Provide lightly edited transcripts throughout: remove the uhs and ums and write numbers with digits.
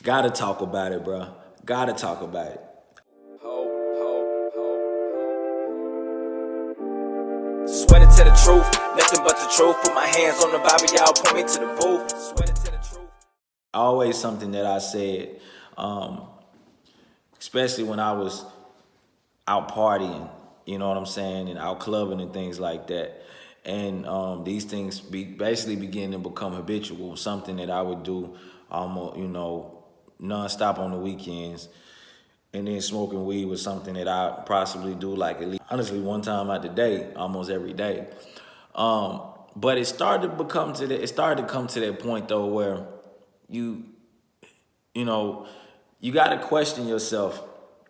Gotta talk about it, bro. Gotta talk about it. Sweating to the truth, nothing but the truth. Put my hands on the Bible, y'all point me to the booth. Sweating to the truth. Always something that I said, especially when I was out partying, you know what I'm saying, and out clubbing and things like that. And these things basically begin to become habitual, something that I would do almost, nonstop on the weekends. And then smoking weed was something that I possibly do like at least, honestly, one time out the day, almost every day. But it started to come to that point though where you got to question yourself,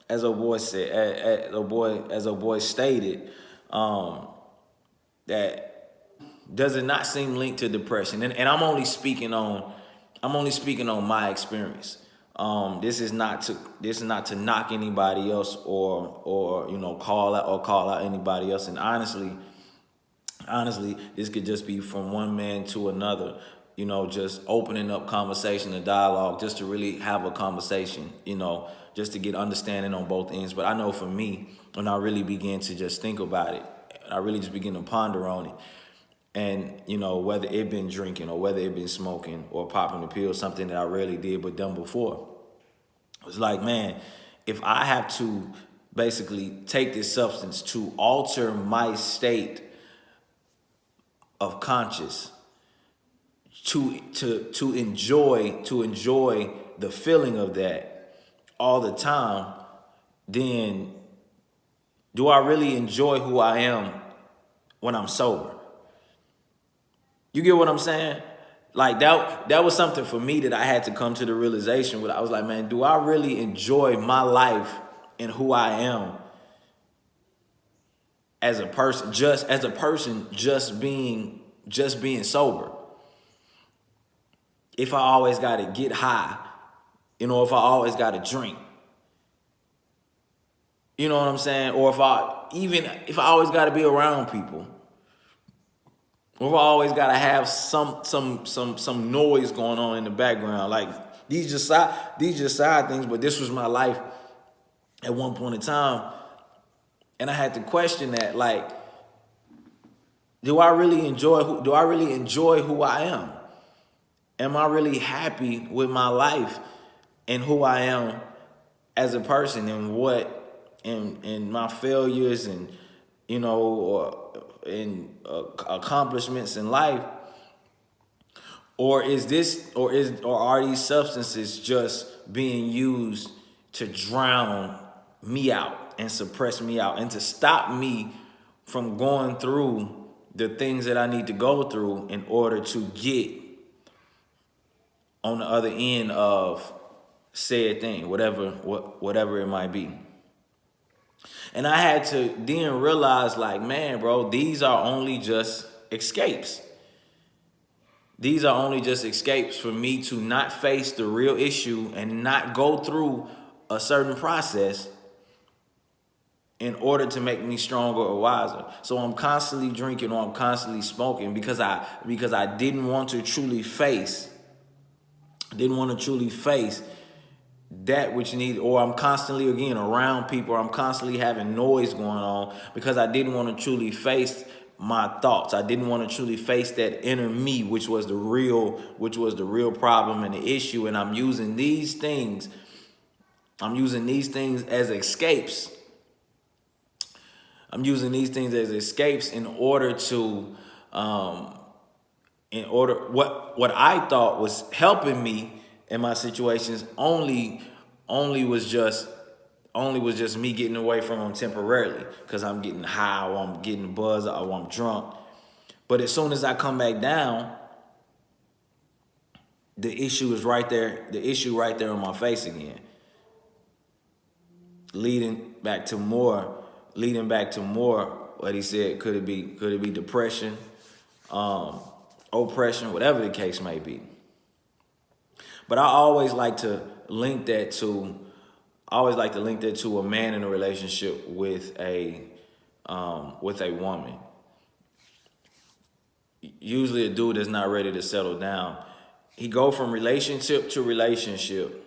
as a boy said, as a boy stated, that does it not seem linked to depression? And I'm only speaking on my experience. This is not to knock anybody else or call out anybody else. And honestly, this could just be from one man to another. Just opening up conversation and dialogue, just to really have a conversation. Just to get understanding on both ends. But I know for me, when I really began to just think about it, I really just begin to ponder on it. And, whether it been drinking or whether it been smoking or popping the pill, something that I rarely did but done before. It was like, man, if I have to basically take this substance to alter my state of conscious, to enjoy the feeling of that all the time, then do I really enjoy who I am when I'm sober? You get what I'm saying? Like that was something for me that I had to come to the realization with. I was like, man, do I really enjoy my life and who I am as a person, just being sober? If I always got to get high, if I always got to drink, you know what I'm saying? Or if I always got to be around people. Or if I always got to have some noise going on in the background. Like these just side things, but this was my life at one point in time. And I had to question that, like, do I really enjoy who I am? Am I really happy with my life and who I am as a person and my failures and accomplishments in life? Or are these substances just being used to drown me out and suppress me out and to stop me from going through the things that I need to go through in order to get on the other end of said thing, whatever it might be? And I had to then realize, like, man, bro, these are only just escapes. These are only just escapes for me to not face the real issue and not go through a certain process in order to make me stronger or wiser. So I'm constantly drinking or I'm constantly smoking because I didn't want to truly face that which needed, or I'm constantly again around people, or I'm constantly having noise going on because I didn't want to truly face my thoughts. I didn't want to truly face that inner me, which was the real problem and the issue. And I'm using these things as escapes. In order to, what I thought was helping me in my situations only was just me getting away from them temporarily because I'm getting high or I'm getting buzzed or I'm drunk. But as soon as I come back down, the issue is right there. The issue right there on my face again, leading back to more. What he said, could it be depression, oppression, whatever the case may be. But I always like to link that to a man in a relationship with a woman. Usually a dude that's not ready to settle down. He go from relationship to relationship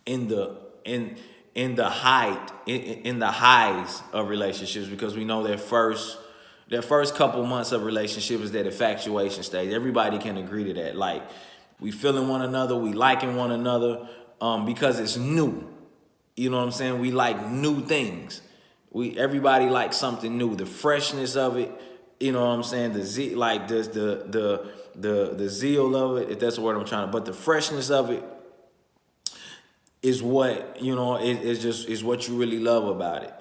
in the in the height in the highs of relationships, because we know that first couple months of relationship is that infatuation stage. Everybody can agree to that. Like, we feeling one another, we liking one another, because it's new. You know what I'm saying? We like new things. Everybody likes something new. The freshness of it. You know what I'm saying? The zeal of it, if that's the word I'm trying to. But the freshness of it is what, is what you really love about it.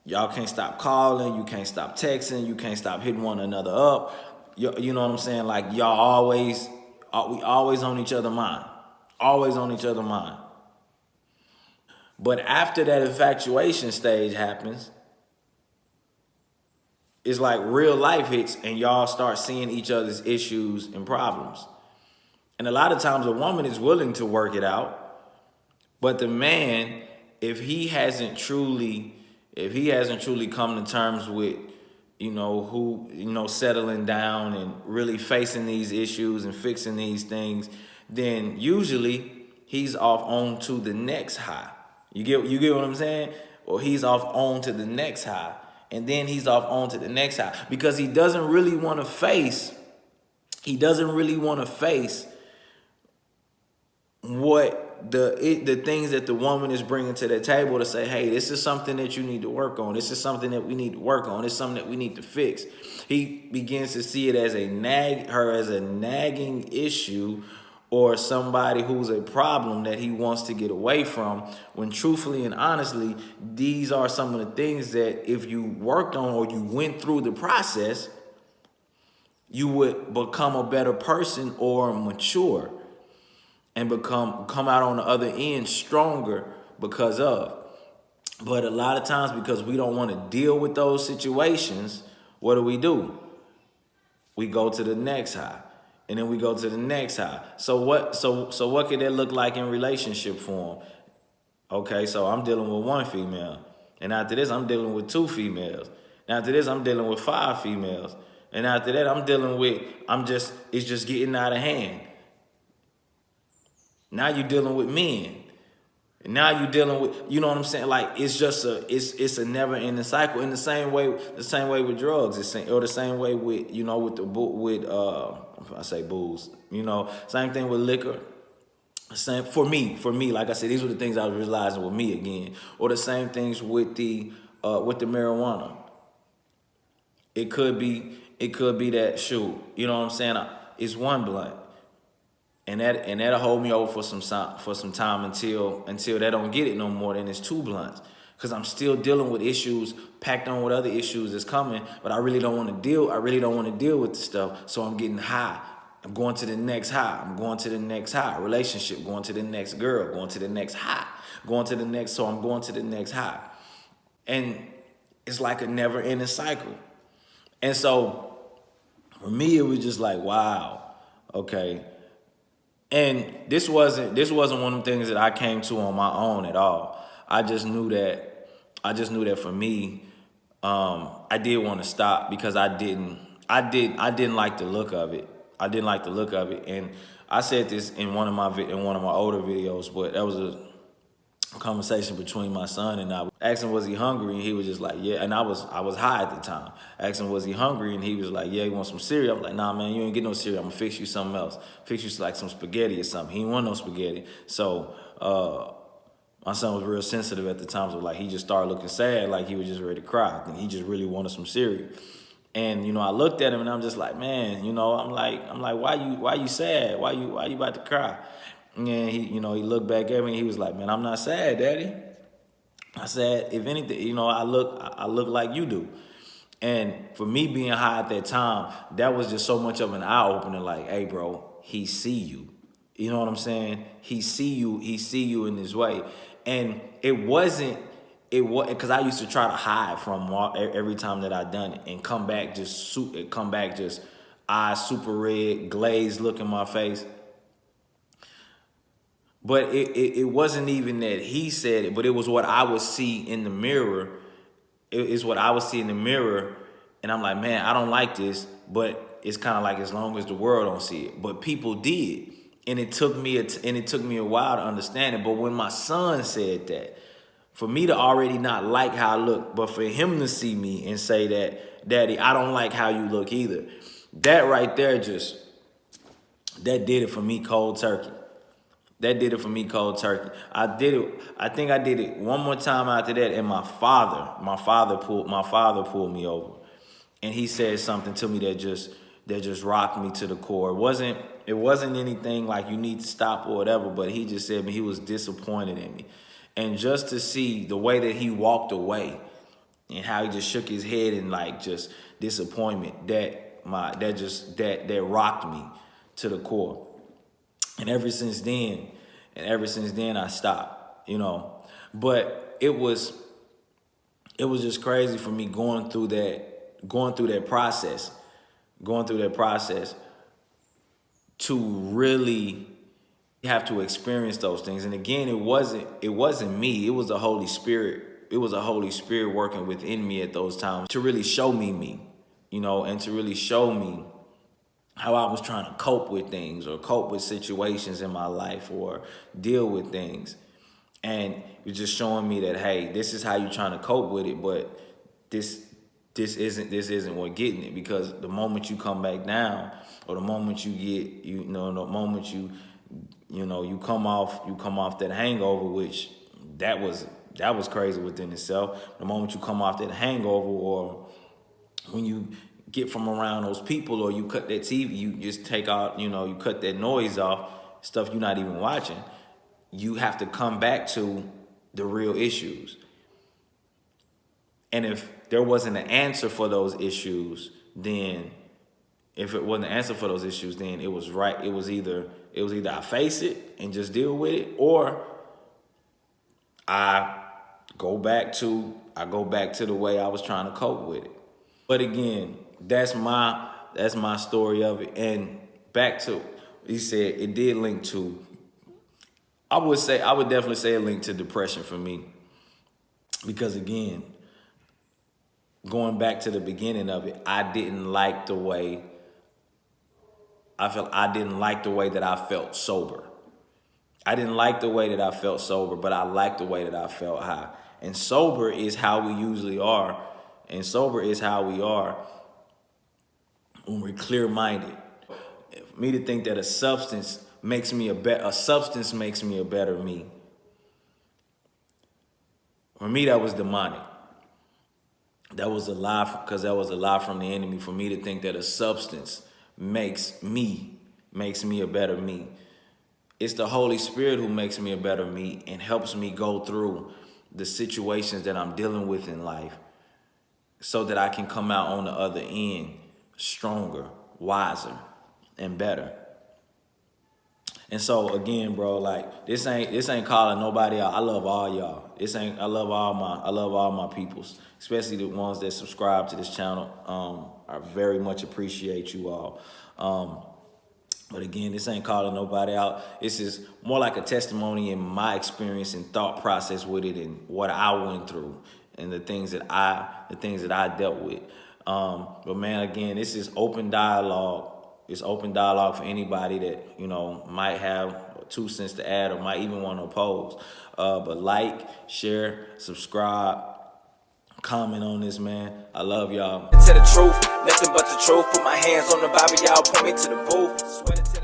Y'all can't stop calling, you can't stop texting, you can't stop hitting one another up. You know what I'm saying? Like, we always on each other's mind. Always on each other's mind. But after that infatuation stage happens, it's like real life hits and y'all start seeing each other's issues and problems. And a lot of times a woman is willing to work it out, but the man, if he hasn't truly come to terms with, settling down and really facing these issues and fixing these things, then usually he's off on to the next high. You get what I'm saying? Or he's off on to the next high. And then he's off on to the next high. Because he doesn't really want to face what the things that the woman is bringing to the table to say, hey, this is something that you need to work on. This is something that we need to work on. It's something that we need to fix. He begins to see it as her as a nagging issue, or somebody who's a problem that he wants to get away from, when truthfully and honestly, these are some of the things that if you worked on or you went through the process, you would become a better person or mature and come out on the other end stronger because of. But a lot of times, because we don't want to deal with those situations, what do? We go to the next high. And then we go to the next high. So what could that look like in relationship form? Okay, so I'm dealing with one female. And after this, I'm dealing with two females. And after this, I'm dealing with 5 females. And after that, it's just getting out of hand. Now you're dealing with men. And now you're dealing with, you know what I'm saying? Like, it's just it's a never ending cycle. In the same way with drugs, or the same way with, I say booze, same thing with liquor. Same for me, like I said, these were the things I was realizing with me again. Or the same things with the marijuana. It could be that, shoot, you know what I'm saying? It's one blunt. And that'll hold me over for some time until they don't get it no more. Then it's 2 blunts, because I'm still dealing with issues packed on with other issues that's coming. But I really don't want to deal with the stuff. So I'm getting high. I'm going to the next high. I'm going to the next high. Relationship, going to the next girl, going to the next high, going to the next. So I'm going to the next high, and it's like a never ending cycle. And so for me, it was just like, wow, okay. And this wasn't one of the things that I came to on my own at all. I just knew that for me, I did want to stop, because I didn't like the look of it. I didn't like the look of it. And I said this in one of my older videos, but that was a conversation between my son and I. Asked him, was he hungry? And he was just like, yeah. And I was high at the time. Asked him, was he hungry? And he was like, yeah, he wants some cereal. I was like, nah, man, you ain't get no cereal. I'm gonna fix you something else. Fix you like some spaghetti or something. He didn't want no spaghetti. So my son was real sensitive at the time. So like, he just started looking sad, like he was just ready to cry. I think he just really wanted some cereal. And I looked at him and I'm just like, man, I'm like, why you sad? Why you about to cry? And he looked back at me and he was like, man, I'm not sad, Daddy. I said, if anything, I look like you do. And for me being high at that time, that was just so much of an eye opener. Like, hey, bro, he see you. You know what I'm saying? He see you in this way. And it was because I used to try to hide from every time that I done it, and come back just eyes super red, glazed look in my face. But it wasn't even that he said it, but it was what I would see in the mirror. It's what I would see in the mirror, and I'm like, man, I don't like this, but it's kind of like, as long as the world don't see it. But people did. And it took me a while to understand it. But when my son said that, for me to already not like how I look, but for him to see me and say that, Daddy, I don't like how you look either. That right there that did it for me cold turkey. That did it for me cold turkey. I think I did it one more time after that, and my father pulled me over. And he said something to me that just rocked me to the core. It wasn't anything like you need to stop or whatever, but he just said he was disappointed in me. And just to see the way that he walked away and how he just shook his head in like just disappointment, that rocked me to the core. And ever since then I stopped, you know. But it was just crazy for me going through that process to really have to experience those things. And again, it wasn't me, it was the Holy Spirit. It was the Holy Spirit working within me at those times to really show me, you know, and to really show me how I was trying to cope with things or cope with situations in my life or deal with things. And it was just showing me that, hey, this is how you're trying to cope with it, but this isn't what getting it. Because the moment you come back down, or the moment you come off that hangover, which that was crazy within itself. The moment you come off that hangover, or when you get from around those people, or you cut that TV, you just take out, you cut that noise off, stuff you're not even watching, you have to come back to the real issues. And if there wasn't an answer for those issues, then it was right. It was either I face it and just deal with it, or I go back to the way I was trying to cope with it. But again, that's my story of it. And back to, he said it did link to, I would definitely say it linked to depression for me. Because again, going back to the beginning of it, I didn't like the way that I felt sober. I didn't like the way that I felt sober, but I liked the way that I felt high. And sober is how we usually are. And sober is how we are when we're clear-minded. For me to think that a substance makes me a better me. For me, that was demonic. That was a lie, because that was a lie from the enemy. For me to think that a substance makes me a better me. It's the Holy Spirit who makes me a better me and helps me go through the situations that I'm dealing with in life, so that I can come out on the other end stronger, wiser, and better. And so again, bro, like this ain't calling nobody out. I love all y'all. I love all my peoples, especially the ones that subscribe to this channel. I very much appreciate you all. But again, this ain't calling nobody out. This is more like a testimony in my experience and thought process with it, and what I went through, and the things that I dealt with. But man, again, this is open dialogue. It's open dialogue for anybody that, might have 2 cents to add or might even want to oppose. But like, share, subscribe, comment on this, man. I love y'all. To the truth, nothing but the truth. Put my hands on the Bible, y'all point me to the booth.